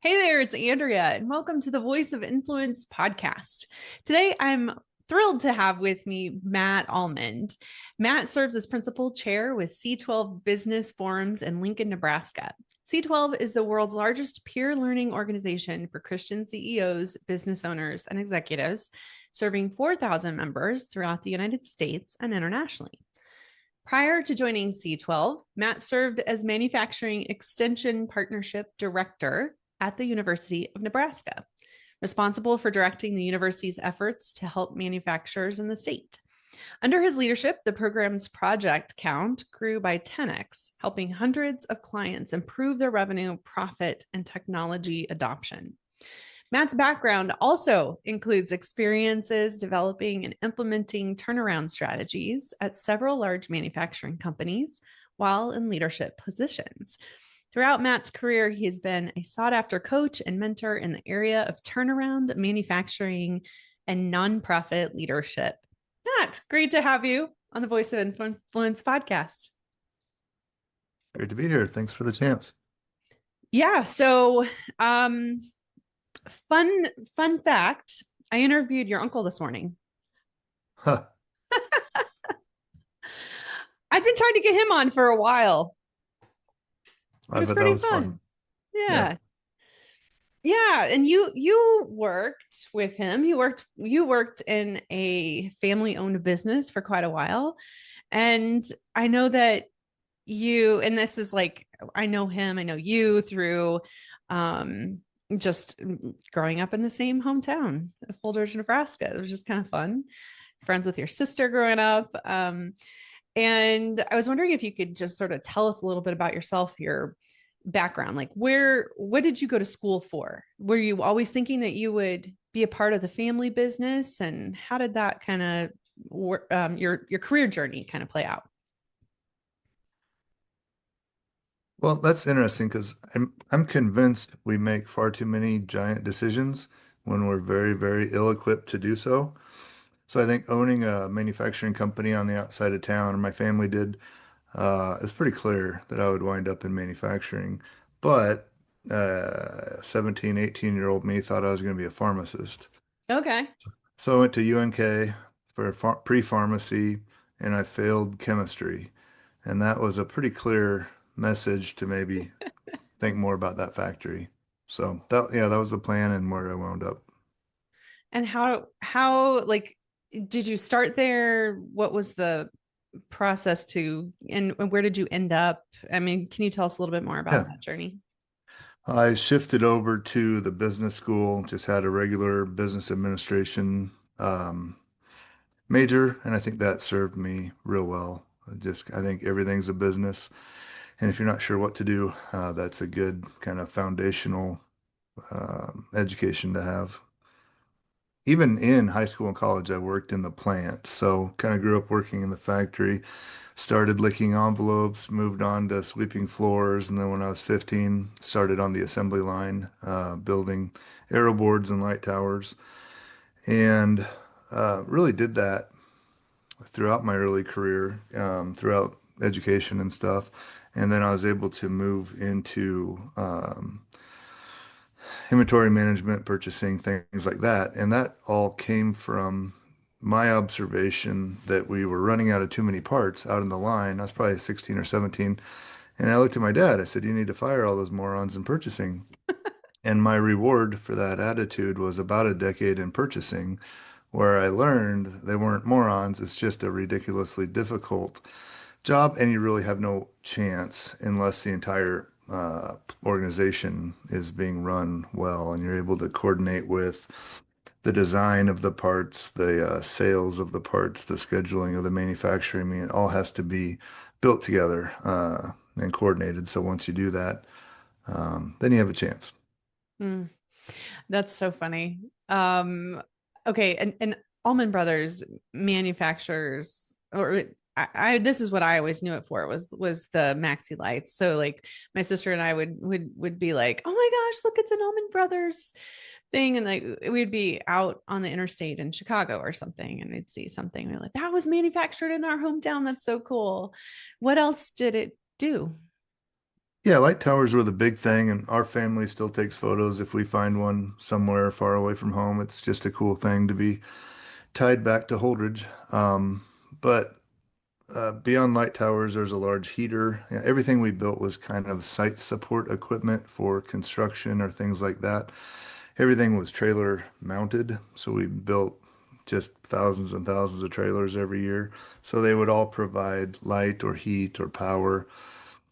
Hey there, it's Andrea, and welcome to the Voice of Influence podcast. Today, I'm thrilled to have with me Matt Allmand. Matt serves as principal chair with C12 Business Forums in Lincoln, Nebraska. C12 is the world's largest peer learning organization for Christian CEOs, business owners, and executives, serving 4,000 members throughout the United States and internationally. Prior to joining C12, Matt served as Manufacturing Extension Partnership Director at the University of Nebraska, responsible for directing the university's efforts to help manufacturers in the state. Under his leadership, the program's project count grew by 10x, helping hundreds of clients improve their revenue, profit, and technology adoption. Matt's background also includes experiences developing and implementing turnaround strategies at several large manufacturing companies while in leadership positions. Throughout Matt's career, he has been a sought-after coach and mentor in the area of turnaround, manufacturing, and nonprofit leadership. Matt, great to have you on the Voice of Influence podcast. Great to be here. Thanks for the chance. Yeah, so fun fact, I interviewed your uncle this morning. Huh. I've been trying to get him on for a while. It I was bet that pretty was fun. fun. Yeah. Yeah, and you worked with him. You worked in a family-owned business for quite a while. And I know that you, and this is like, I know him, I know you through just growing up in the same hometown of Holdrege, Nebraska. It was just kind of fun. Friends with your sister growing up. And I was wondering if you could just sort of tell us a little bit about yourself, your background. Like, what did you go to school for? Were you always thinking that you would be a part of the family business? And how did that kind of work, your career journey kind of play out? Well, that's interesting because I'm convinced we make far too many giant decisions when we're very, very ill-equipped to do so. So I think owning a manufacturing company on the outside of town, or my family did, it's pretty clear that I would wind up in manufacturing. But 17, 18-year-old me thought I was going to be a pharmacist. Okay. So I went to UNK for pre-pharmacy and I failed chemistry. And that was a pretty clear message to maybe think more about that factory. So that, yeah, that was the plan and where I wound up. And how like did you start there? What was the process to, and where did you end up? I mean, can you tell us a little bit more about Yeah. that journey? I shifted over to the business school, just had a regular business administration um, major, and I think that served me real well. I think everything's a business. And if you're not sure what to do, that's a good kind of foundational education to have. Even in high school and college, I worked in the plant. So kind of grew up working in the factory, started licking envelopes, moved on to sweeping floors. And then when I was 15, started on the assembly line, building aero boards and light towers. And really did that throughout my early career, throughout education and stuff. And then I was able to move into inventory management, purchasing, things like that. And that all came from my observation that we were running out of too many parts out in the line. I was probably 16 or 17. And I looked at my dad. I said, "You need to fire all those morons in purchasing." And my reward for that attitude was about a decade in purchasing, where I learned they weren't morons. It's just a ridiculously difficult job, and you really have no chance unless the entire organization is being run well and you're able to coordinate with the design of the parts, the sales of the parts, the scheduling of the manufacturing. I mean, it all has to be built together and coordinated. So once you do that, then you have a chance. Mm, that's so funny. Okay, and Allman Brothers manufactures, or this is what I always knew it for, was the maxi lights. So like my sister and I would be like, oh my gosh, look, it's an Allman Brothers thing, and like we'd be out on the interstate in Chicago or something, and we'd see something. We're like, that was manufactured in our hometown. That's so cool. What else did it do? Yeah, light towers were the big thing, and our family still takes photos if we find one somewhere far away from home. It's just a cool thing to be tied back to Holdridge. But beyond light towers, there's a large heater. Yeah, everything we built was kind of site support equipment for construction or things like that. Everything was trailer mounted, so we built just thousands and thousands of trailers every year. So they would all provide light or heat or power,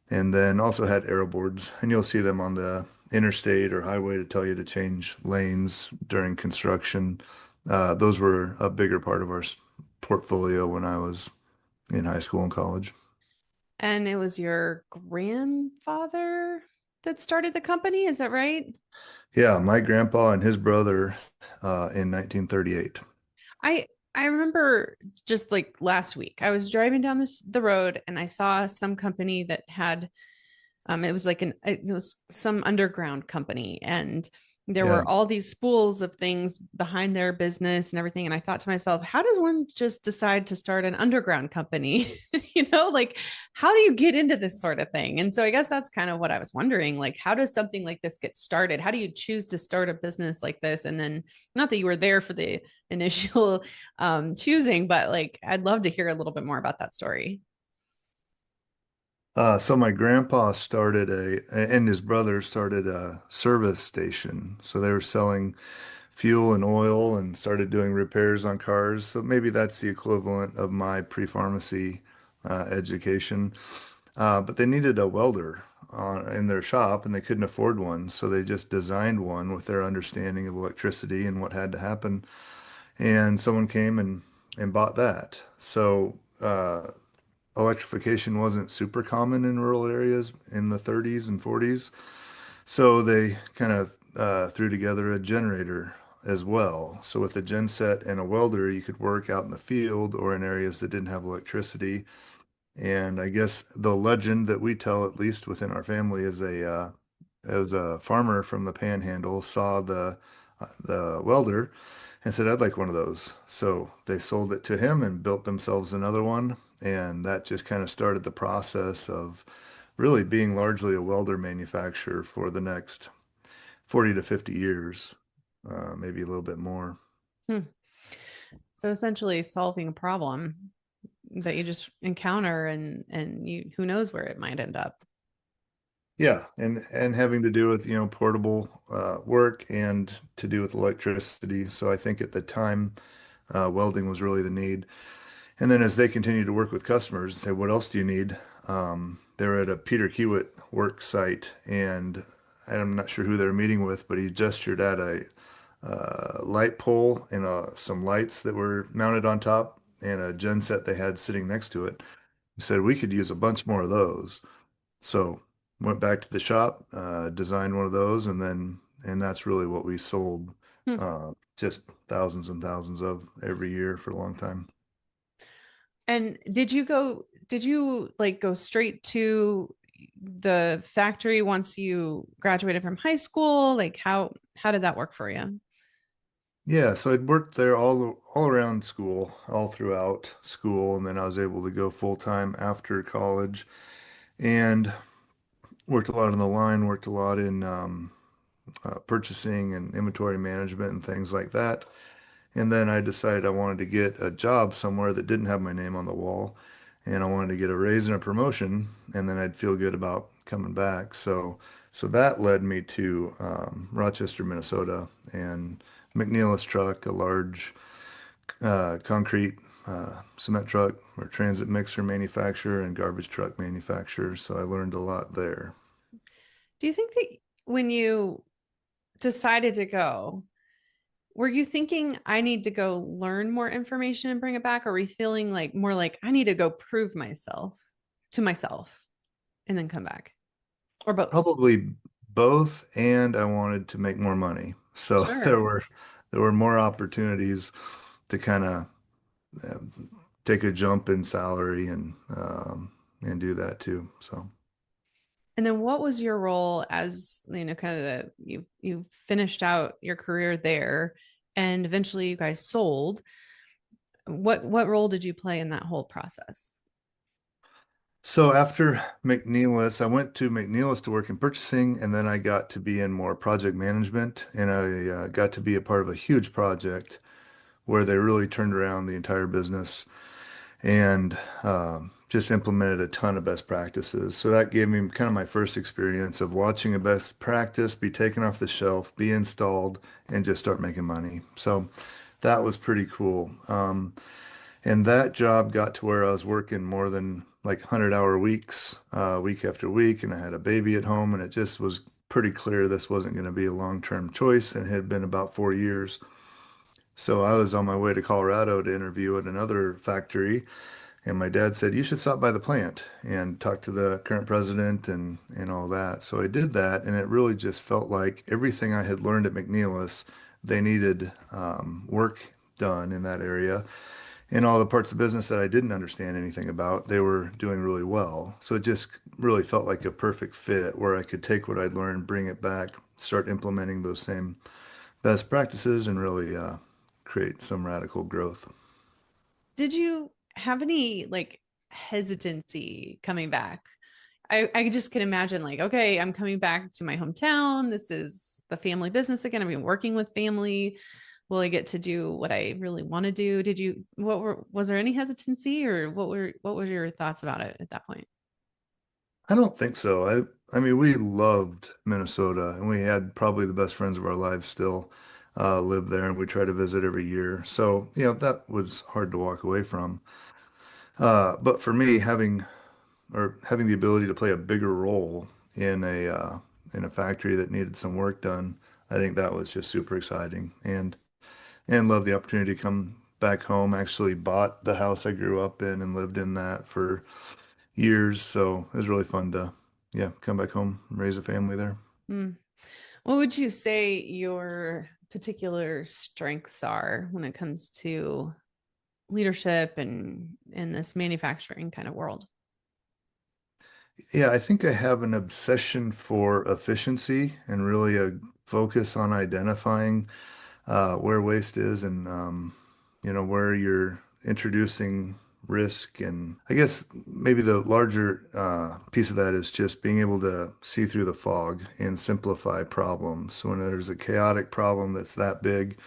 and then also had aero boards, and you'll see them on the interstate or highway to tell you to change lanes during construction. Those were a bigger part of our portfolio when I was in high school and college. And it was your grandfather that started the company, is that right? Yeah, my grandpa and his brother in 1938. I I remember just like last week, I was driving down the road and I saw some company that had it was some underground company, and there Yeah. were all these spools of things behind their business and everything. And I thought to myself, how does one just decide to start an underground company? Like how do you get into this sort of thing? And so I guess that's kind of what I was wondering. Like, how does something like this get started? How do you choose to start a business like this? And then, not that you were there for the initial choosing, but like I'd love to hear a little bit more about that story. So my grandpa started and his brother started a service station. So they were selling fuel and oil and started doing repairs on cars. So maybe that's the equivalent of my pre-pharmacy education. But they needed a welder in their shop and they couldn't afford one. So they just designed one with their understanding of electricity and what had to happen. And someone came and bought that. So electrification wasn't super common in rural areas in the 30s and 40s. So they kind of threw together a generator as well. So with a genset and a welder, you could work out in the field or in areas that didn't have electricity. And I guess the legend that we tell, at least within our family, is as a farmer from the Panhandle saw the welder and said, "I'd like one of those." So they sold it to him and built themselves another one, and that just kind of started the process of really being largely a welder manufacturer for the next 40 to 50 years, maybe a little bit more. Hmm. So essentially solving a problem that you just encounter, and you, who knows where it might end up. Yeah, and having to do with, portable work and to do with electricity. So I think at the time, welding was really the need. And then as they continued to work with customers and say, "What else do you need?" They were at a Peter Kiewit work site, and I'm not sure who they were meeting with, but he gestured at a light pole and some lights that were mounted on top and a gen set they had sitting next to it. He said, "We could use a bunch more of those." So went back to the shop, designed one of those, and that's really what we sold, Hmm. just thousands and thousands of every year for a long time. And did you like go straight to the factory once you graduated from high school? Like how did that work for you? Yeah, so I'd worked there all around school, all throughout school, and then I was able to go full time after college and worked a lot on the line, worked a lot in purchasing and inventory management and things like that. And then I decided I wanted to get a job somewhere that didn't have my name on the wall, and I wanted to get a raise and a promotion, and then I'd feel good about coming back. So that led me to Rochester, Minnesota, and McNeilus Truck, a large concrete cement truck or transit mixer manufacturer and garbage truck manufacturer. So I learned a lot there. Do you think that when you decided to go, were you thinking I need to go learn more information and bring it back? Or were you feeling like more like I need to go prove myself to myself and then come back? Or both? Probably both, and I wanted to make more money. So Sure. there were more opportunities to kind of uh, take a jump in salary and do that too. So And then what was your role as, kind of you finished out your career there and eventually you guys sold. What role did you play in that whole process? So after McNeilus, I went to McNeilus to work in purchasing, and then I got to be in more project management, and I got to be a part of a huge project where they really turned around the entire business and just implemented a ton of best practices. So that gave me kind of my first experience of watching a best practice be taken off the shelf, be installed, and just start making money. So that was pretty cool. And that job got to where I was working more than like 100-hour weeks, week after week, and I had a baby at home, and it just was pretty clear this wasn't going to be a long-term choice, and it had been about 4 years. So I was on my way to Colorado to interview at another factory, and my dad said, "You should stop by the plant and talk to the current president and all that." So I did that, and it really just felt like everything I had learned at McNeilus, they needed work done in that area. And all the parts of business that I didn't understand anything about, they were doing really well. So it just really felt like a perfect fit where I could take what I'd learned, bring it back, start implementing those same best practices, and really create some radical growth. Did you have any like hesitancy coming back? I just can imagine like, okay, I'm coming back to my hometown. This is the family business again. I've been working with family. Will I get to do what I really want to do? Was there any hesitancy or what were your thoughts about it at that point? I don't think so. I mean, we loved Minnesota, and we had probably the best friends of our lives still live there, and we try to visit every year. So, that was hard to walk away from. But for me, having the ability to play a bigger role in a factory that needed some work done, I think that was just super exciting, and love the opportunity to come back home. Actually bought the house I grew up in and lived in that for years, so it was really fun to yeah come back home and raise a family there. Mm. What would you say your particular strengths are when it comes to leadership and in this manufacturing kind of world? Yeah, I think I have an obsession for efficiency and really a focus on identifying where waste is and where you're introducing risk. And I guess maybe the larger piece of that is just being able to see through the fog and simplify problems. So when there's a chaotic problem that's that big,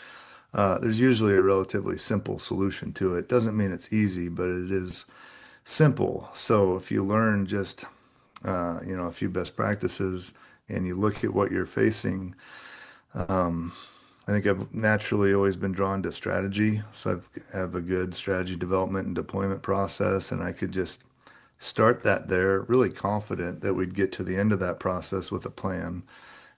there's usually a relatively simple solution to it. Doesn't mean it's easy, but it is simple. So if you learn just a few best practices and you look at what you're facing, um, I think I've naturally always been drawn to strategy. So I have a good strategy development and deployment process, and I could just start that there, really confident that we'd get to the end of that process with a plan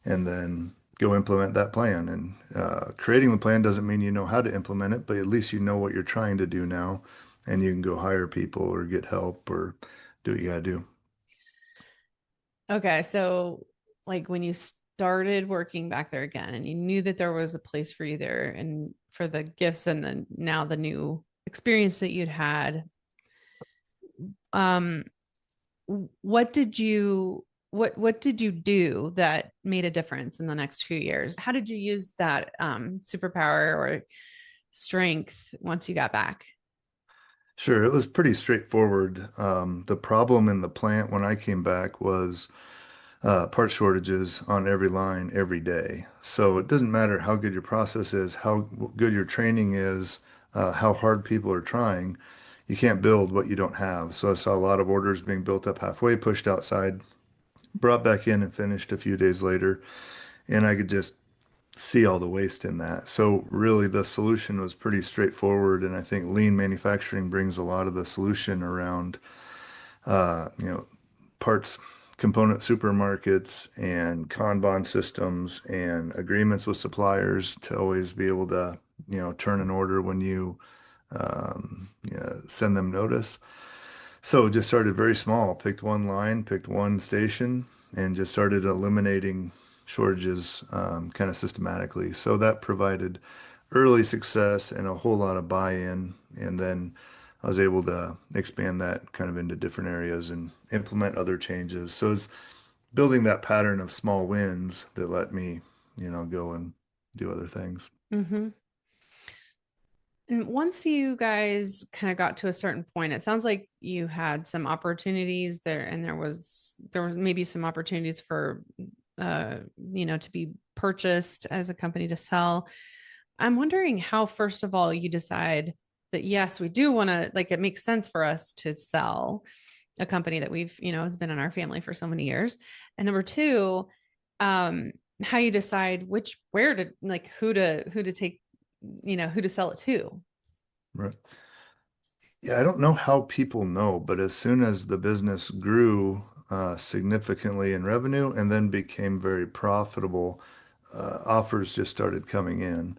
and then go implement that plan. And creating the plan doesn't mean you know how to implement it, but at least you know what you're trying to do now, and you can go hire people or get help or do what you gotta do. Okay, so like when you started working back there again and you knew that there was a place for you there and for the gifts and then now the new experience that you'd had, um what did you do that made a difference in the next few years? How did you use that superpower or strength once you got back? Sure, it was pretty straightforward. The problem in the plant when I came back was part shortages on every line every day. So it doesn't matter how good your process is, how good your training is, how hard people are trying. You can't build what you don't have. So I saw a lot of orders being built up halfway, pushed outside, brought back in, and finished a few days later. And I could just see all the waste in that. So really the solution was pretty straightforward. And I think lean manufacturing brings a lot of the solution around uh, you know, parts component supermarkets and Kanban systems and agreements with suppliers to always be able to, turn an order when send them notice. So just started very small, picked one line, picked one station, and just started eliminating shortages kind of systematically. So that provided early success and a whole lot of buy-in. And then I was able to expand that kind of into different areas and implement other changes. So it's building that pattern of small wins that let me, go and do other things. Mm-hmm. And once you guys kind of got to a certain point, it sounds like you had some opportunities there, and there was maybe some opportunities for to be purchased as a company to sell. I'm wondering how, first of all, you decide that yes, we do want to, like, it makes sense for us to sell a company that we've, has been in our family for so many years. And number two, um, how you decide where to, like, who to take, who to sell it to. Right. Yeah, I don't know how people know, but as soon as the business grew significantly in revenue and then became very profitable, offers just started coming in.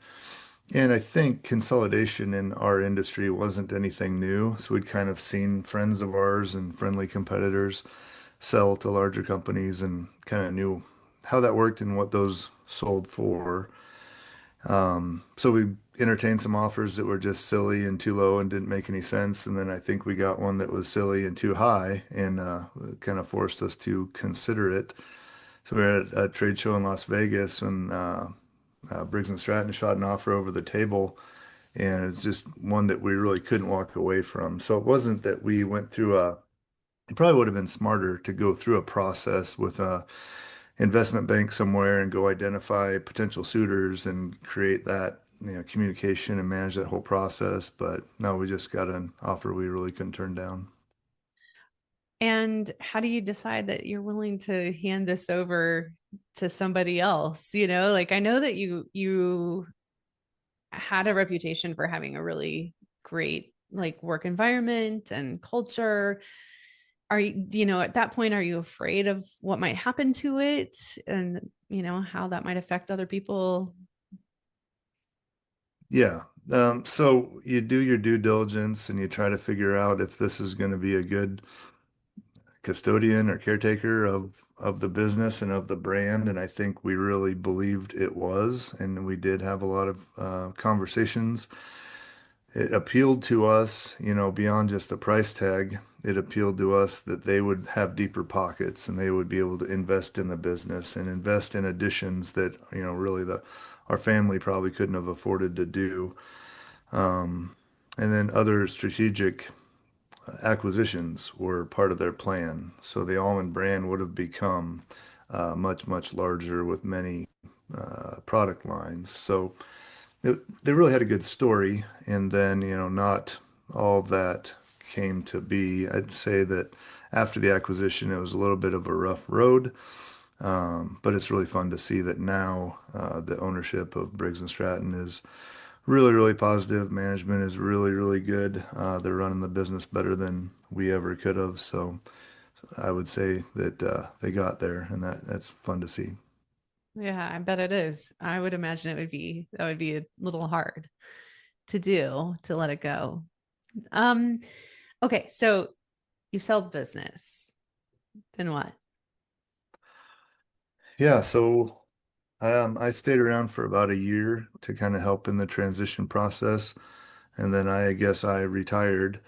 And I think consolidation in our industry wasn't anything new. So we'd kind of seen friends of ours and friendly competitors sell to larger companies and kind of knew how that worked and what those sold for. So we entertained some offers that were just silly and too low and didn't make any sense. And then I think we got one that was silly and too high and kind of forced us to consider it. So we were at a trade show in Las Vegas when Briggs and Stratton shot an offer over the table, and it's just one that we really couldn't walk away from. So it wasn't that we went through it probably would have been smarter to go through a process with a investment bank somewhere and go identify potential suitors and create that, communication and manage that whole process. But no, we just got an offer we really couldn't turn down. And how do you decide that you're willing to hand this over to somebody else? Like, I know that you had a reputation for having a really great, like, work environment and culture. Are you, at that point, are you afraid of what might happen to it, and how that might affect other people? Yeah. So you do your due diligence and you try to figure out if this is going to be a good custodian or caretaker of the business and of the brand. And I think we really believed it was, and we did have a lot of conversations. It appealed to us, beyond just the price tag. It appealed to us that they would have deeper pockets and they would be able to invest in the business and invest in additions that, really the our family probably couldn't have afforded to do. Um, and then other strategic acquisitions were part of their plan. So the Allmand brand would have become much, much larger with many product lines. So they really had a good story. And then, not all of that came to be. I'd say that after the acquisition, it was a little bit of a rough road. But it's really fun to see that now the ownership of Briggs and Stratton is really, really positive. Management is really, really good. They're running the business better than we ever could have. So I would say that they got there, and that's fun to see. Yeah, I bet it is. I would imagine that would be a little hard to do, to let it go. Um, okay, so you sell the business. Then what? Yeah, so I stayed around for about a year to kind of help in the transition process, and then I guess I retired.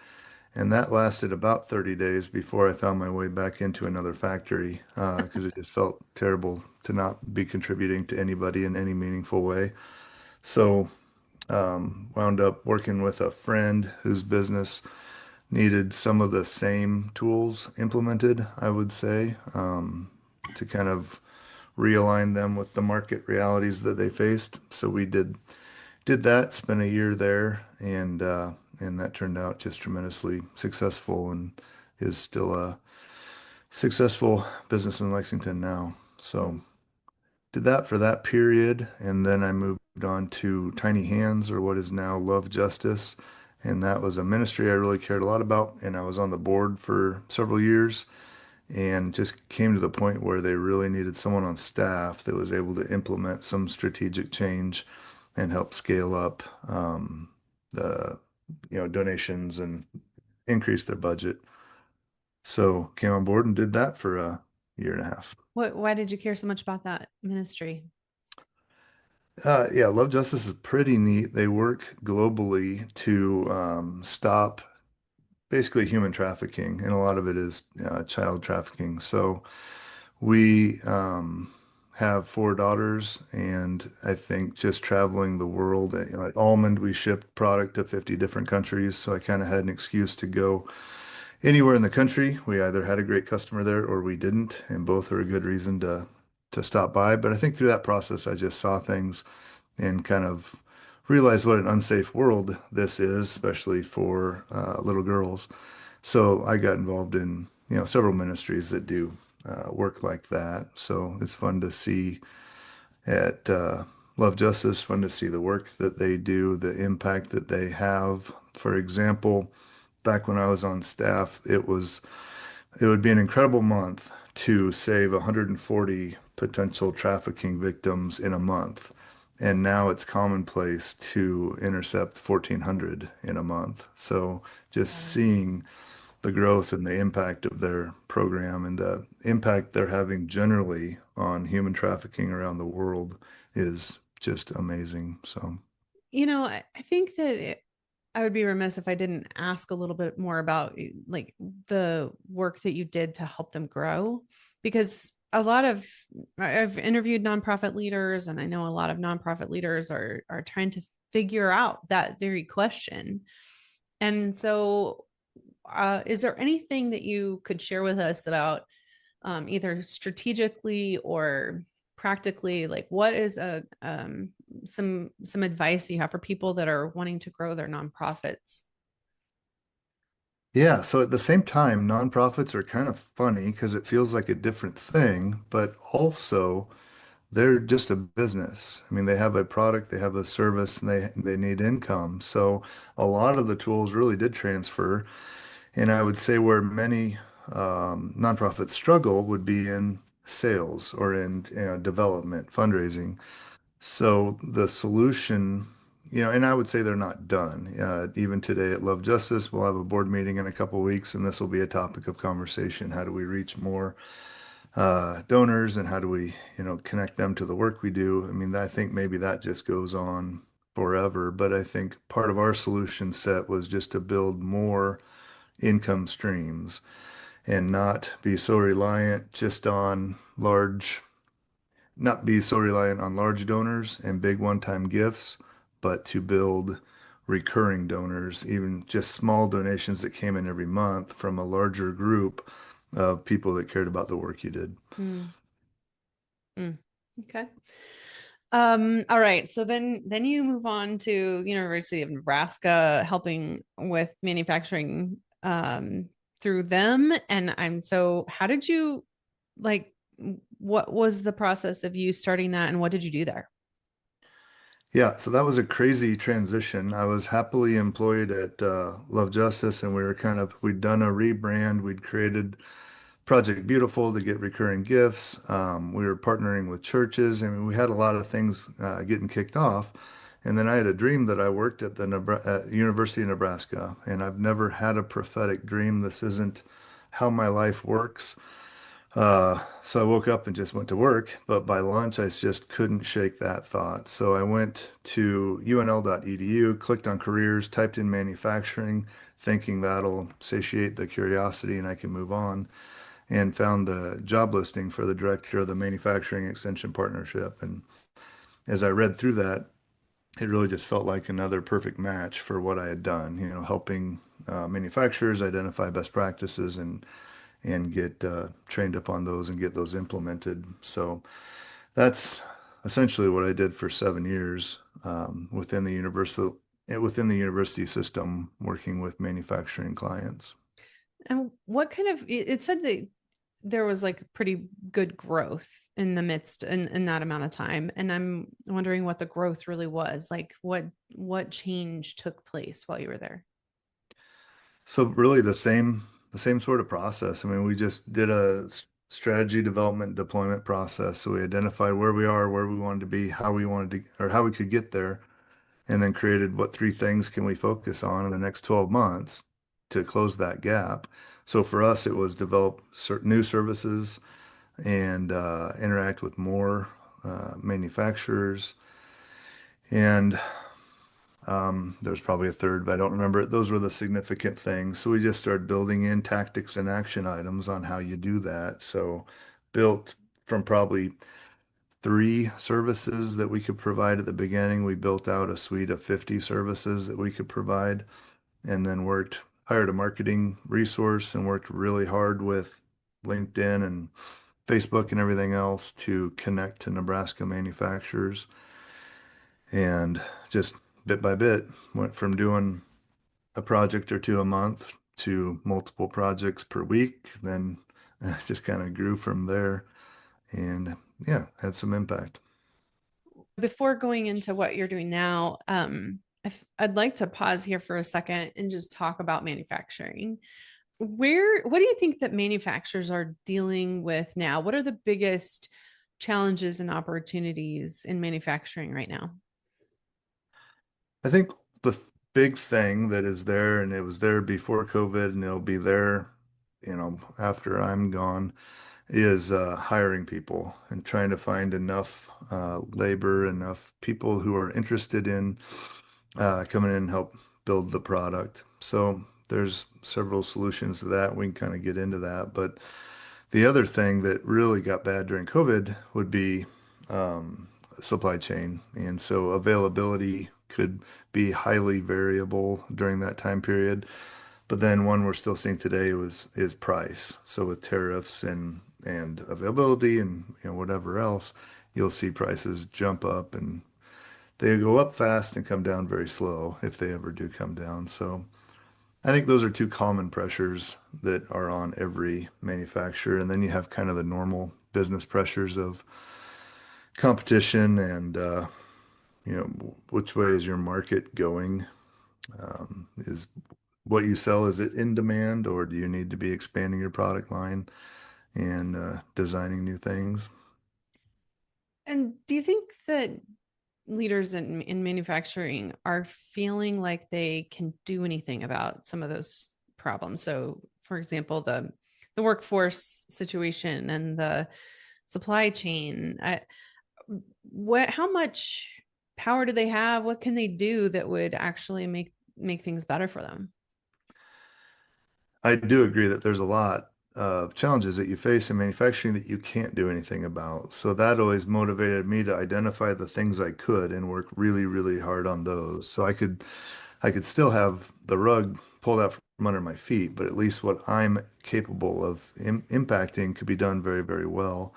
And that lasted about 30 days before I found my way back into another factory because it just felt terrible to not be contributing to anybody in any meaningful way. So, wound up working with a friend whose business needed some of the same tools implemented, I would say, to kind of realign them with the market realities that they faced. So we did that, spent a year there, and that turned out just tremendously successful and is still a successful business in Lexington now. So did that for that period, and then I moved on to Tiny Hands, or what is now Love Justice, and that was a ministry I really cared a lot about, and I was on the board for several years and just came to the point where they really needed someone on staff that was able to implement some strategic change and help scale up the donations and increase their budget. So came on board and did that for a year and a half. Why did you care so much about that ministry? Yeah, Love Justice is pretty neat. They work globally to stop basically human trafficking, and a lot of it is child trafficking. So we have four daughters, and I think just traveling the world, at Allmand, we shipped product to 50 different countries, so I kind of had an excuse to go anywhere in the country. We either had a great customer there or we didn't, and both are a good reason to stop by. But I think through that process, I just saw things and kind of realized what an unsafe world this is, especially for little girls. So I got involved in, several ministries that do work like that. So it's fun to see at Love Justice, fun to see the work that they do, the impact that they have. For example, back when I was on staff, it would be an incredible month to save 140 potential trafficking victims in a month. And now it's commonplace to intercept 1,400 in a month. So just Wow. seeing the growth and the impact of their program and the impact they're having generally on human trafficking around the world is just amazing. So, I think that I would be remiss if I didn't ask a little bit more about like the work that you did to help them grow, because I've interviewed nonprofit leaders, and I know a lot of nonprofit leaders are trying to figure out that very question. And so, is there anything that you could share with us about either strategically or practically, like what is some advice you have for people that are wanting to grow their nonprofits? yeah. So at the same time, nonprofits are kind of funny because it feels like a different thing, but also they're just a business. I mean, they have a product, they have a service, and they need income. So a lot of the tools really did transfer. And I would say where many nonprofits struggle would be in sales or in, development, fundraising. So the solution, and I would say they're not done. Even today at Love Justice, we'll have a board meeting in a couple of weeks, and this will be a topic of conversation. How do we reach more donors, and how do we, connect them to the work we do? I mean, I think maybe that just goes on forever, but I think part of our solution set was just to build more income streams and not be so reliant on large donors and big one-time gifts, but to build recurring donors, even just small donations that came in every month from a larger group of people that cared about the work you did. Mm, mm. Okay. All right. So then you move on to University of Nebraska, helping with manufacturing through them. And how did you like what was the process of you starting that and what did you do there? Yeah, so that was a crazy transition. I was happily employed at Love Justice, and we'd done a rebrand. We'd created Project Beautiful to get recurring gifts. We were partnering with churches. I mean, we had a lot of things getting kicked off. And then I had a dream that I worked at at University of Nebraska, and I've never had a prophetic dream. This isn't how my life works. So I woke up and just went to work, but by lunch I just couldn't shake that thought. So I went to unl.edu, clicked on careers, typed in manufacturing, thinking that'll satiate the curiosity and I can move on, and found the job listing for the director of the Manufacturing Extension Partnership. And as I read through that, it really just felt like another perfect match for what I had done, helping manufacturers identify best practices and get trained up on those and get those implemented. So that's essentially what I did for 7 years within the university system, working with manufacturing clients. And what kind of it said that there was like pretty good growth in the midst in that amount of time. And I'm wondering what the growth really was. Like what change took place while you were there? So really the same sort of process. I mean, we just did a strategy development deployment process. So we identified where we are, where we wanted to be, how we wanted to, or how we could get there, and then created what three things can we focus on in the next 12 months to close that gap. So for us, it was develop new services and interact with more manufacturers. And there's probably a third, but I don't remember it. Those were the significant things. So we just started building in tactics and action items on how you do that. So built from probably three services that we could provide at the beginning. We built out a suite of 50 services that we could provide, and then hired a marketing resource and worked really hard with LinkedIn and Facebook and everything else to connect to Nebraska manufacturers. And just bit by bit went from doing a project or two a month to multiple projects per week. Then just kind of grew from there and yeah, had some impact. Before going into what you're doing now, I'd like to pause here for a second and just talk about manufacturing. What do you think that manufacturers are dealing with now? What are the biggest challenges and opportunities in manufacturing right now? I think the big thing that is there, and it was there before COVID, and it'll be there, after I'm gone, is hiring people and trying to find enough labor, enough people who are interested in coming in and help build the product. So there's several solutions to that. We can kind of get into that. But the other thing that really got bad during COVID would be supply chain. And so availability could be highly variable during that time period. But then one we're still seeing today is price. So with tariffs and availability and whatever else, you'll see prices jump up and they go up fast and come down very slow if they ever do come down. So I think those are two common pressures that are on every manufacturer. And then you have kind of the normal business pressures of competition and which way is your market going? Is what you sell, is it in demand, or do you need to be expanding your product line and designing new things? And do you think that leaders in manufacturing are feeling like they can do anything about some of those problems? So, for example, the workforce situation and the supply chain. How much power do they have? What can they do that would actually make things better for them? I do agree that there's a lot of challenges that you face in manufacturing that you can't do anything about. So that always motivated me to identify the things I could and work really, really hard on those. So I could still have the rug pulled out from under my feet, but at least what I'm capable of impacting could be done very, very well.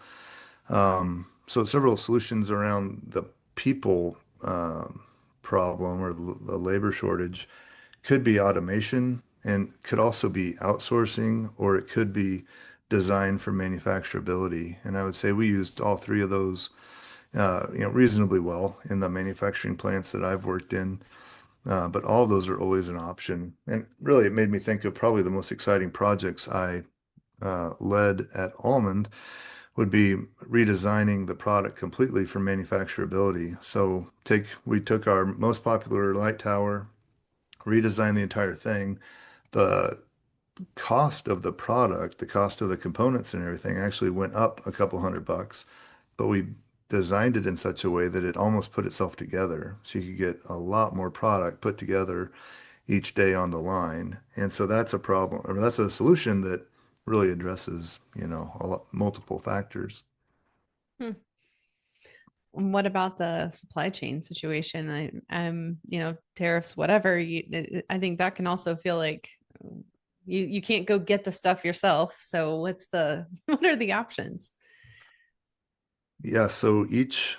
So several solutions around the people problem or the labor shortage could be automation and could also be outsourcing, or it could be design for manufacturability. And I would say we used all three of those, reasonably well in the manufacturing plants that I've worked in. But all of those are always an option. And really, it made me think of probably the most exciting projects I led at Allmand would be redesigning the product completely for manufacturability. So we took our most popular light tower, redesigned the entire thing. The cost of the product, the cost of the components and everything actually went up a couple $100, but we designed it in such a way that it almost put itself together. So you could get a lot more product put together each day on the line. And so that's a problem, or that's a solution that really addresses, multiple factors. Hmm. What about the supply chain situation? Tariffs, whatever. I think that can also feel like you can't go get the stuff yourself. So what are the options? Yeah, so each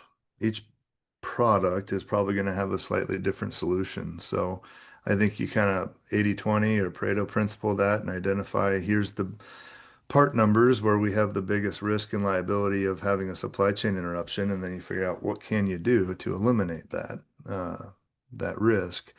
product is probably going to have a slightly different solution. So I think you kind of 80/20 or Pareto principle that and identify here's the part numbers where we have the biggest risk and liability of having a supply chain interruption, and then you figure out what can you do to eliminate that risk.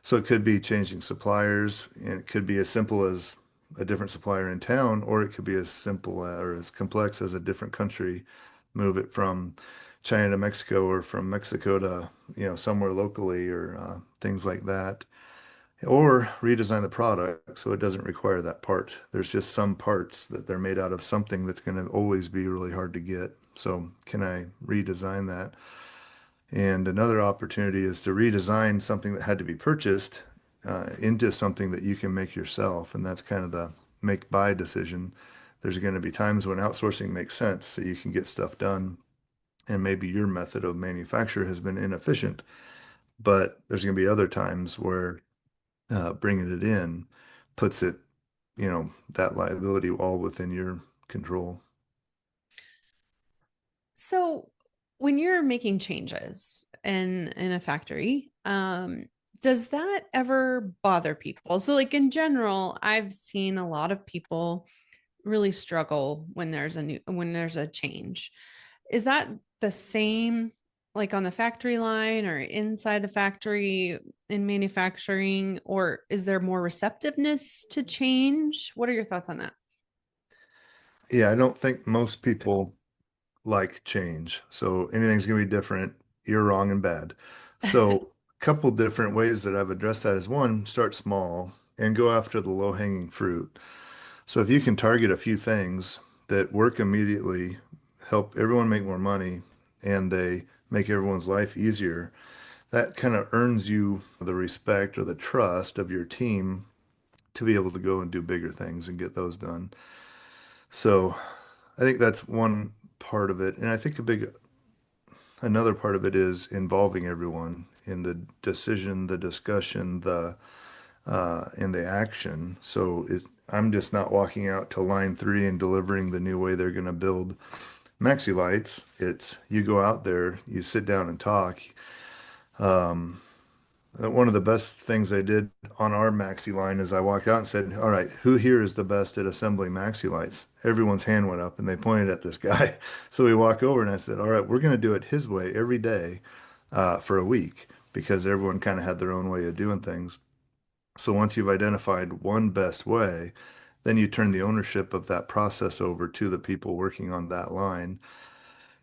So it could be changing suppliers, and it could be as simple as a different supplier in town, or it could be as simple or as complex as a different country, move it from China to Mexico or from Mexico to, somewhere locally or things like that. Or redesign the product so it doesn't require that part. There's just some parts that they're made out of something that's going to always be really hard to get. So can I redesign that? And another opportunity is to redesign something that had to be purchased into something that you can make yourself. And that's kind of the make buy decision. There's going to be times when outsourcing makes sense so you can get stuff done and maybe your method of manufacture has been inefficient, but there's going to be other times where bringing it in puts it, that liability all within your control. So when you're making changes in a factory, does that ever bother people? So like in general, I've seen a lot of people really struggle when there's a change. Is that the same like on the factory line or inside the factory in manufacturing, or is there more receptiveness to change? What are your thoughts on that? Yeah, I don't think most people like change. So anything's going to be different. You're wrong and bad. So a couple different ways that I've addressed that is one, start small and go after the low-hanging fruit. So if you can target a few things that work immediately, help everyone make more money, and they make everyone's life easier, that kind of earns you the respect or the trust of your team to be able to go and do bigger things and get those done. So I think that's one part of it. And I think another part of it is involving everyone in the decision, the discussion, in the action. So I'm just not walking out to line three and delivering the new way they're going to build maxi lights. It's you go out there, you sit down and talk. Um, One of the best things I did on our maxi line is I walked out and said, "All right, who here is the best at assembling maxi lights?" Everyone's hand went up and they pointed at this guy. So we walk over and I said, "All right, we're going to do it his way every day for a week because everyone kind of had their own way of doing things." So once you've identified one best way, then you turn the ownership of that process over to the people working on that line.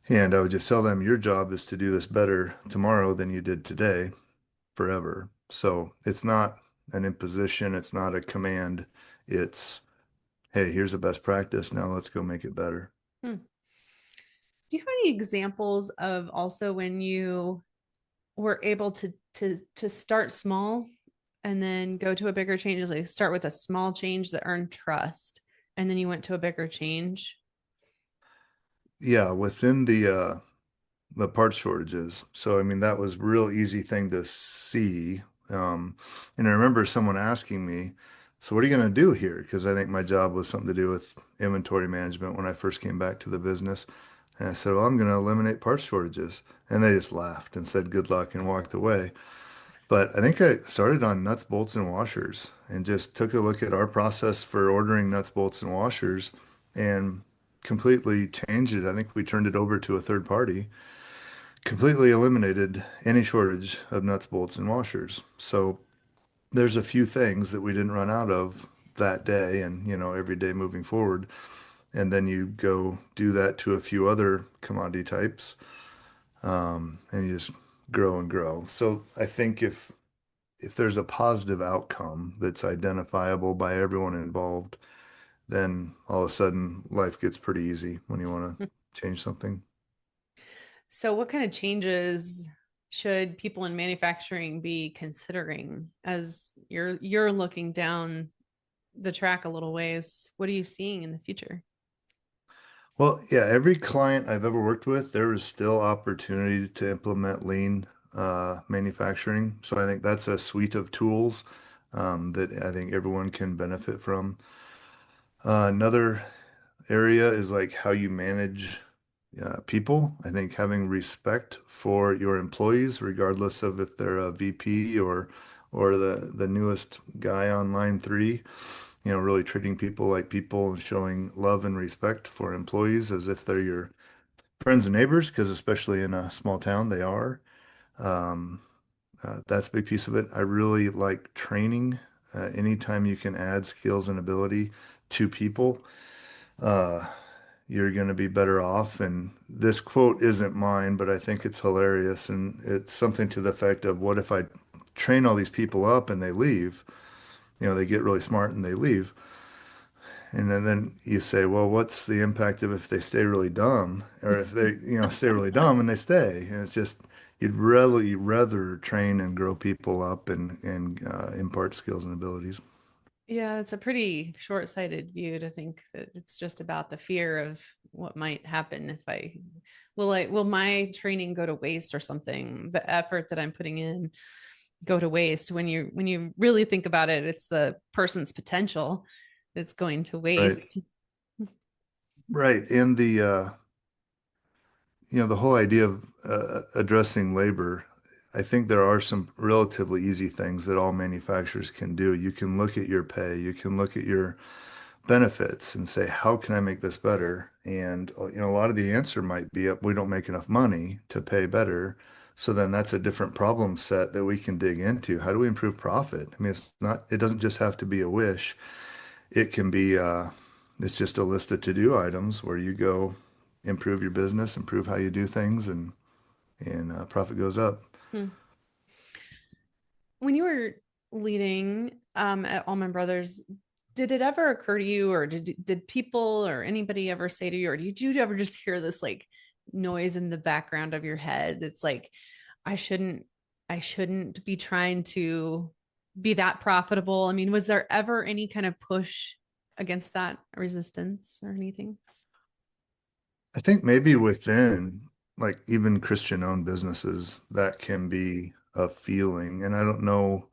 And I would just tell them, your job is to do this better tomorrow than you did today, forever. So it's not an imposition, it's not a command. It's, hey, here's a best practice. Now let's go make it better. Hmm. Do you have any examples of also when you were able to start small and then go to a bigger change, like start with a small change that earned trust, and then you went to a bigger change? Yeah, within the parts shortages. So I mean that was a real easy thing to see. Um, and I remember someone asking me, "So what are you going to do here?" Because I think my job was something to do with inventory management when I first came back to the business. And I said, "Well, I'm going to eliminate parts shortages." And they just laughed and said, "Good luck," and walked away. But I think I started on nuts, bolts, and washers and just took a look at our process for ordering nuts, bolts, and washers and completely changed it. I think we turned it over to a third party, completely eliminated any shortage of nuts, bolts, and washers. So there's a few things that we didn't run out of that day and, every day moving forward. And then you go do that to a few other commodity types, and you just grow and grow. So I think if there's a positive outcome that's identifiable by everyone involved, then all of a sudden life gets pretty easy when you want to change something. So what kind of changes should people in manufacturing be considering as you're looking down the track a little ways? What are you seeing in the future? Well, yeah, every client I've ever worked with, there is still opportunity to implement lean manufacturing. So I think that's a suite of tools that I think everyone can benefit from. Another area is like how you manage people. I think having respect for your employees, regardless of if they're a VP or the newest guy on line three, really treating people like people and showing love and respect for employees as if they're your friends and neighbors, because especially in a small town, they are. Um, that's a big piece of it. I really like training. Anytime you can add skills and ability to people, uh, you're going to be better off. And this quote isn't mine, but I think it's hilarious. And it's something to the effect of, what if I train all these people up and they leave? They get really smart and they leave. And then you say, well, what's the impact of if they stay really dumb, or if they, stay really dumb and they stay? And it's just, you'd rather train and grow people up and impart skills and abilities. Yeah, it's a pretty short-sighted view to think that it's just about the fear of what might happen if will my training go to waste or something? The effort that I'm putting in go to waste. When you really think about it, it's the person's potential that's going to Right. waste. Right. And the whole idea of addressing labor, I think there are some relatively easy things that all manufacturers can do. You can look at your pay, you can look at your benefits and say, how can I make this better? And a lot of the answer might be we don't make enough money to pay better. So then that's a different problem set that we can dig into. How do we improve profit? I mean, it doesn't just have to be a wish. It can be, it's just a list of to-do items where you go improve your business, improve how you do things, and profit goes up. Hmm. When you were leading at Allman Brothers, did it ever occur to you, or did people or anybody ever say to you, or did you ever just hear this like noise in the background of your head that's like, I shouldn't, I shouldn't be trying to be that profitable? I mean, was there ever any kind of push against that resistance or anything? I think maybe within like even Christian-owned businesses, that can be a feeling. And I don't know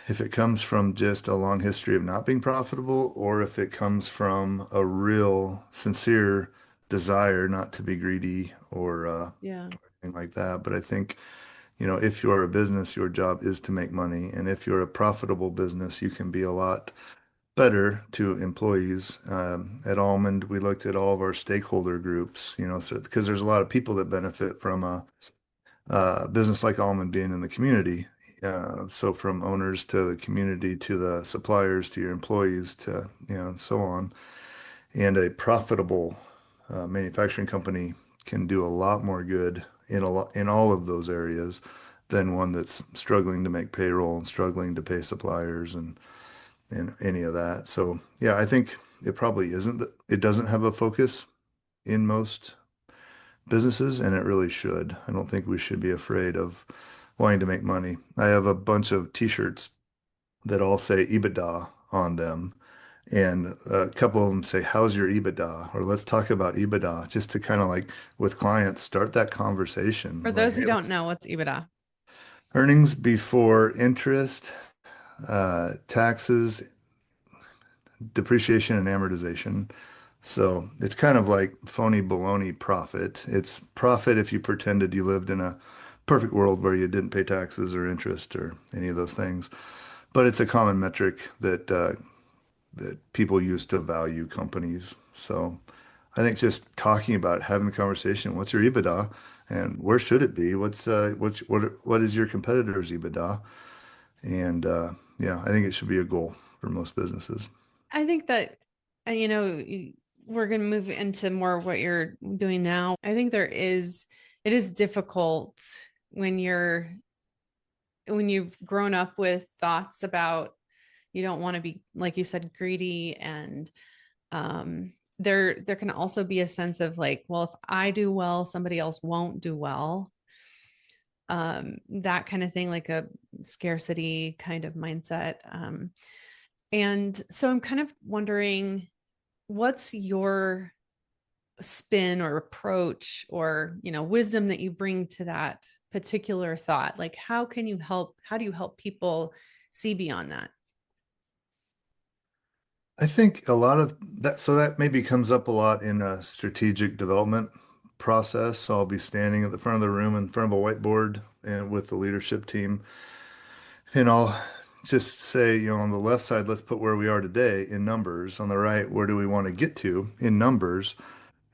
if it comes from just a long history of not being profitable or if it comes from a real sincere desire not to be greedy or Yeah. anything like that. But I think, if you're a business, your job is to make money. And if you're a profitable business, you can be a lot better to employees. At Almond, we looked at all of our stakeholder groups, so because there's a lot of people that benefit from a business like Allman being in the community. So from owners to the community to the suppliers to your employees to and so on. And a profitable manufacturing company can do a lot more good in all of those areas than one that's struggling to make payroll and struggling to pay suppliers and any of that. So yeah, I think it probably isn't that it doesn't have a focus in most businesses, and it really should. I don't think we should be afraid of wanting to make money. I have a bunch of t-shirts that all say EBITDA on them, and a couple of them say, "How's your EBITDA?" or "Let's talk about EBITDA," just to kind of like with clients start that For conversation. Like, those who hey, don't let's know, what's EBITDA? earnings before interest, taxes, depreciation, and amortization. So it's kind of like phony baloney profit. It's profit if you pretended you lived in a perfect world where you didn't pay taxes or interest or any of those things. But it's a common metric that people use to value companies. So I think just talking about having the conversation, what's your EBITDA and where should it be? What is your competitor's EBITDA? And yeah, I think it should be a goal for most businesses. I think that, and we're going to move into more of what you're doing now. I think it is difficult when you've grown up with thoughts about you don't want to be, like you said, greedy. And there can also be a sense of like, well, if I do well, somebody else won't do well. That kind of thing, like a scarcity kind of mindset. And so I'm kind of wondering, what's your spin or approach or wisdom that you bring to that particular thought? Like, how do you help people see beyond that? I think a lot of that, so that maybe comes up a lot in a strategic development process. So I'll be standing at the front of the room in front of a whiteboard and with the leadership team, and I'll just say, on the left side, let's put where we are today in numbers. On the right, where do we want to get to in numbers?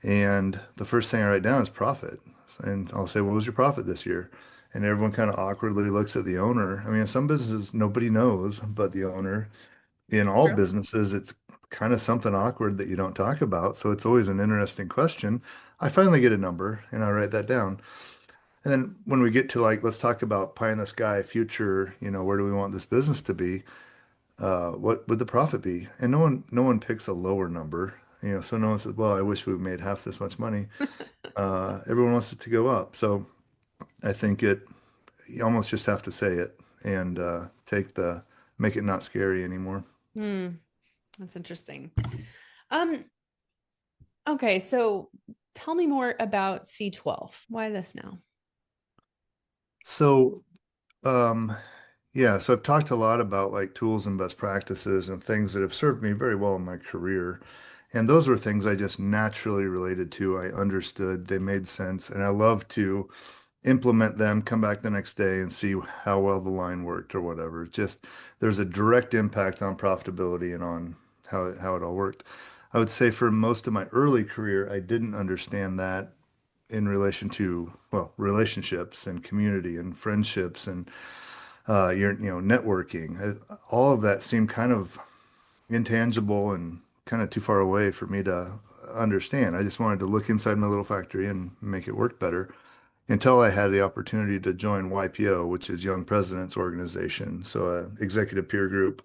And the first thing I write down is profit. And I'll say, what was your profit this year? And everyone kind of awkwardly looks at the owner. I mean, in some businesses, nobody knows but the owner. In all True. businesses, it's kind of something awkward that you don't talk about. So it's always an interesting question. I finally get a number and I write that down. And then when we get to like, let's talk about pie in the sky future, where do we want this business to be? What would the profit be? And no one picks a lower number, so no one says, well, I wish we made half this much money. Everyone wants it to go up. So I think you almost just have to say it and take the make it not scary anymore. Hmm, that's interesting. Um, okay, so tell me more about C12. Why this now? So, um, yeah, so I've talked a lot about like tools and best practices and things that have served me very well in my career. And those were things I just naturally related to. I understood, they made sense, and I love to implement them, come back the next day and see how well the line worked or whatever. It's just there's a direct impact on profitability and on how it all worked. I would say for most of my early career, I didn't understand that in relation to, well, relationships and community and friendships and your, networking. All of that seemed kind of intangible and kind of too far away for me to understand. I just wanted to look inside my little factory and make it work better until I had the opportunity to join YPO, which is Young Presidents Organization. So, a executive peer group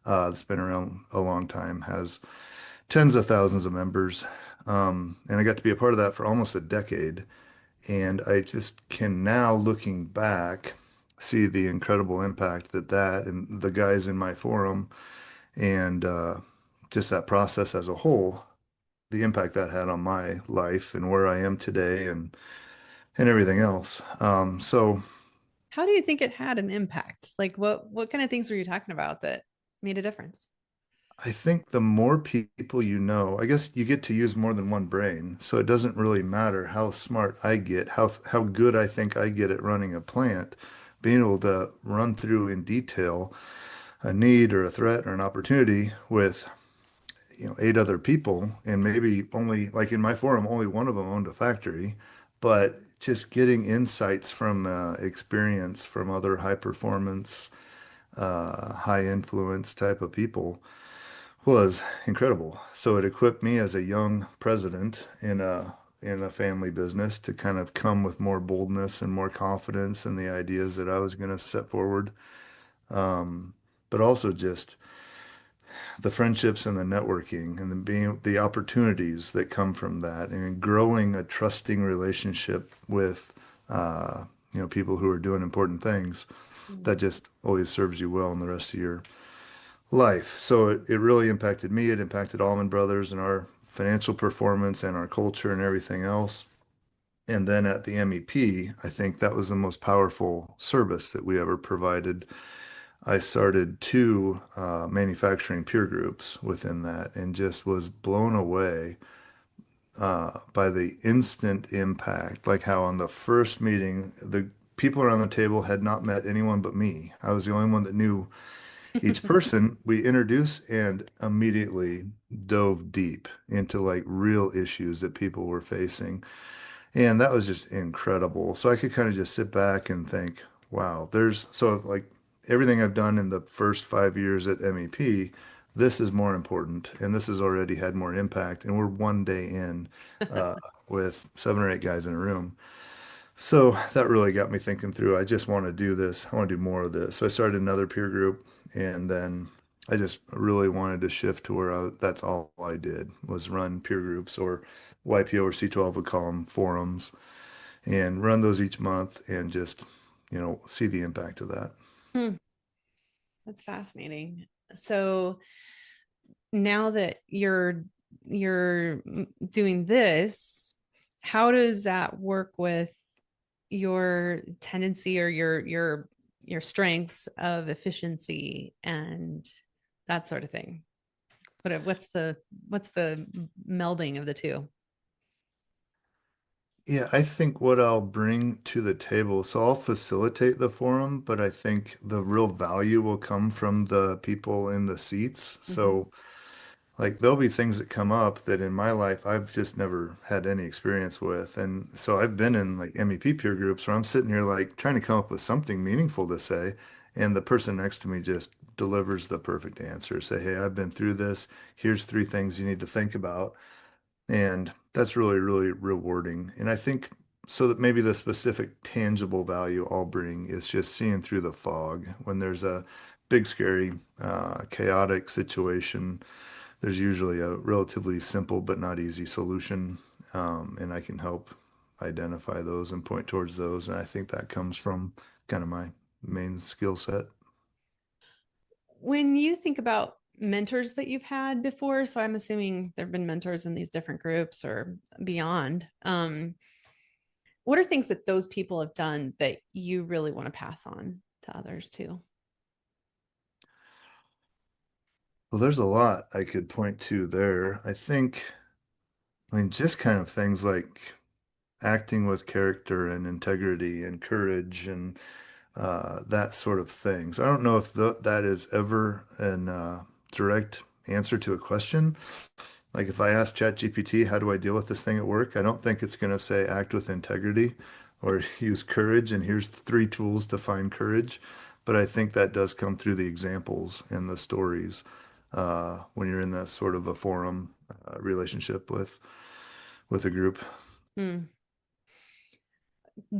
that's been around a long time, has tens of thousands of members. And I got to be a part of that for almost a decade. And I just can now, looking back, see the incredible impact that and the guys in my forum and just that process as a whole, the impact that had on my life and where I am today and everything else. So How do you think it had an impact? Like what kind of things were you talking about that made a difference? I think the more people you know, I guess you get to use more than one brain. So it doesn't really matter how smart I get, how good I think I get at running a plant, being able to run through in detail a need or a threat or an opportunity with, eight other people, and maybe only, like in my forum, only one of them owned a factory, but just getting insights from experience from other high performance, high influence type of people was incredible. So it equipped me as a young president in a family business to kind of come with more boldness and more confidence in the ideas that I was going to set forward. Um, but also just the friendships and the networking and the opportunities that come from that and growing a trusting relationship with people who are doing important things that Mm. just always serves you well in the rest of your life. So it really impacted me. It impacted Allmand Brothers and our financial performance and our culture and everything else. And then at the MEP, I think that was the most powerful service that we ever provided. I started two manufacturing peer groups within that and just was blown away by the instant impact. Like how on the first meeting, the people around the table had not met anyone but me. I was the only one that knew each person. We introduced and immediately dove deep into like real issues that people were facing. And that was just incredible. So I could kind of just sit back and think, wow, so like everything I've done in the first 5 years at MEP, this is more important and this has already had more impact. And we're one day in uh, with 7 or 8 guys in a room. So that really got me thinking through. I just want to do this. I want to do more of this. So I started another peer group, and then I just really wanted to shift to where that's all I did was run peer groups, or YPO or C12 would call them forums, and run those each month and just, see the impact of that. Hmm, that's fascinating. So now that you're doing this, how does that work with your tendency or your strengths of efficiency and that sort of thing? What's the melding of the two? Yeah, I think what I'll bring to the table, so I'll facilitate the forum, but I think the real value will come from the people in the seats. Mhm. So like there'll be things that come up that in my life I've just never had any experience with. And so I've been in like MEP peer groups where I'm sitting here like trying to come up with something meaningful to say, and the person next to me just delivers the perfect answer. Say, hey, I've been through this. Here's 3 things you need to think about. And that's really, really rewarding. And I think so that maybe the specific tangible value I'll bring is just seeing through the fog when there's a big, scary, chaotic situation. There's usually a relatively simple but not easy solution, and I can help identify those and point towards those. And I think that comes from kind of my main skill set. When you think about mentors that you've had before, so I'm assuming there have been mentors in these different groups or beyond. What are things that those people have done that you really want to pass on to others too? Well, there's a lot I could point to there. I mean, just kind of things like acting with character and integrity and courage and that sort of thing. So I don't know if that is ever an direct answer to a question. Like if I ask ChatGPT, how do I deal with this thing at work? I don't think it's going to say act with integrity or use courage, and here's three tools to find courage. But I think that does come through the examples and the stories when you're in that sort of a forum relationship with a group. Hmm.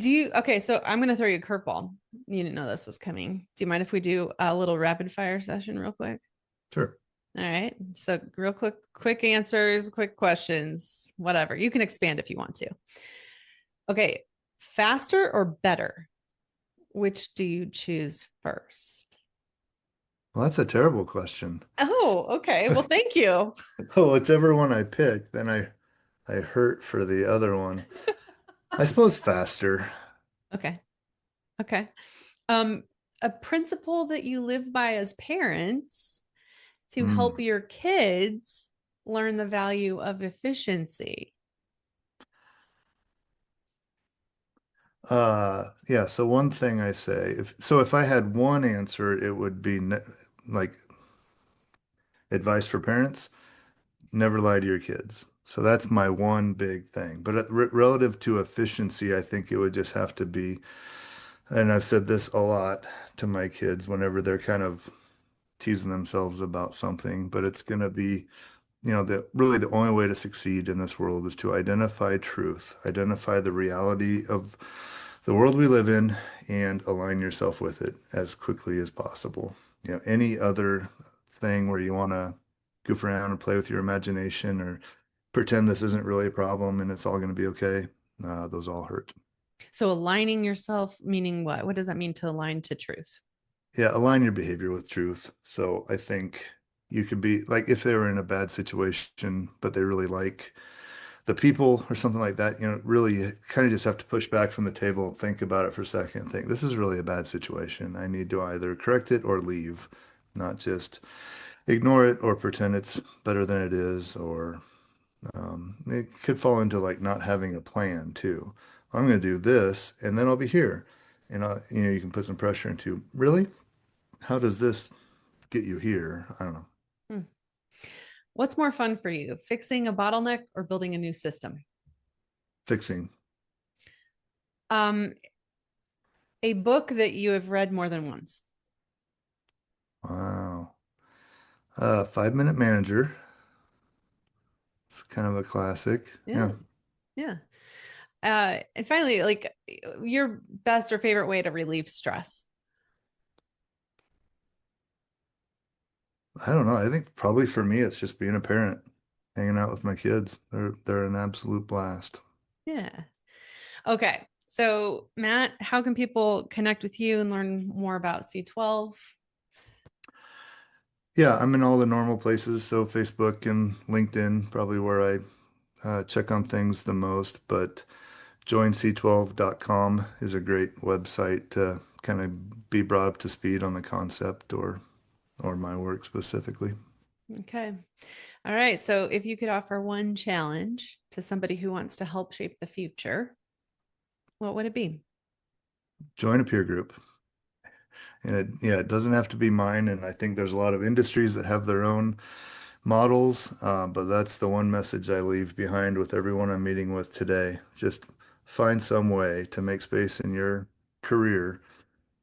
Okay, so I'm going to throw you a curveball. You didn't know this was coming. Do you mind if we do a little rapid fire session real quick? Sure. All right. So real quick answers, quick questions, whatever. You can expand if you want to. Okay. Faster or better? Which do you choose first? Well, that's a terrible question. Oh, okay. Well, thank you. Oh, whichever one I pick, then I hurt for the other one. I suppose faster. Okay. Okay. Um, a principle that you live by as parents to help Mm. your kids learn the value of efficiency. Yeah, so one thing I say, if I had one answer, it would be ne like advice for parents, never lie to your kids. So that's my one big thing. But relative to efficiency, I think it would just have to be, and I've said this a lot to my kids whenever they're kind of teasing themselves about something, but it's going to be, the only way to succeed in this world is to identify truth, identify the reality of the world we live in, and align yourself with it as quickly as possible. Any other thing where you want to goof around and play with your imagination or pretend this isn't really a problem and it's all going to be okay, those all hurt. So aligning yourself, meaning what? What does that mean to align to truth? Yeah, align your behavior with truth. So I think you could be like if they were in a bad situation, but they really like the people or something like that, really you kind of just have to push back from the table and think about it for a second and think, this is really a bad situation. I need to either correct it or leave, not just ignore it or pretend it's better than it is, or it could fall into like not having a plan too. I'm going to do this and then I'll be here. And you can put some pressure into, really? How does this get you here? I don't know. Hmm. What's more fun for you, fixing a bottleneck or building a new system? Fixing. Um, a book that you have read more than once. Wow. 5 Minute Manager. It's kind of a classic. Yeah. Yeah. Yeah. And finally, like your best or favorite way to relieve stress. I don't know. I think probably for me, it's just being a parent, hanging out with my kids. They're an absolute blast. Yeah. Okay. So, Matt, how can people connect with you and learn more about C12? Yeah, I'm in all the normal places, so Facebook and LinkedIn, probably where I check on things the most, but joinc12.com is a great website to kind of be brought up to speed on the concept or my work specifically. Okay. All right. So, if you could offer one challenge to somebody who wants to help shape the future, what would it be? Join a peer group. And it doesn't have to be mine. And I think there's a lot of industries that have their own models, but that's the one message I leave behind with everyone I'm meeting with today. Just find some way to make space in your career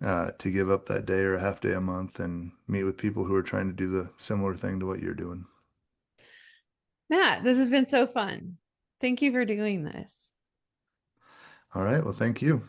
to give up that day or a half day a month and meet with people who are trying to do the similar thing to what you're doing. Matt, this has been so fun. Thank you for doing this. All right. Well, thank you.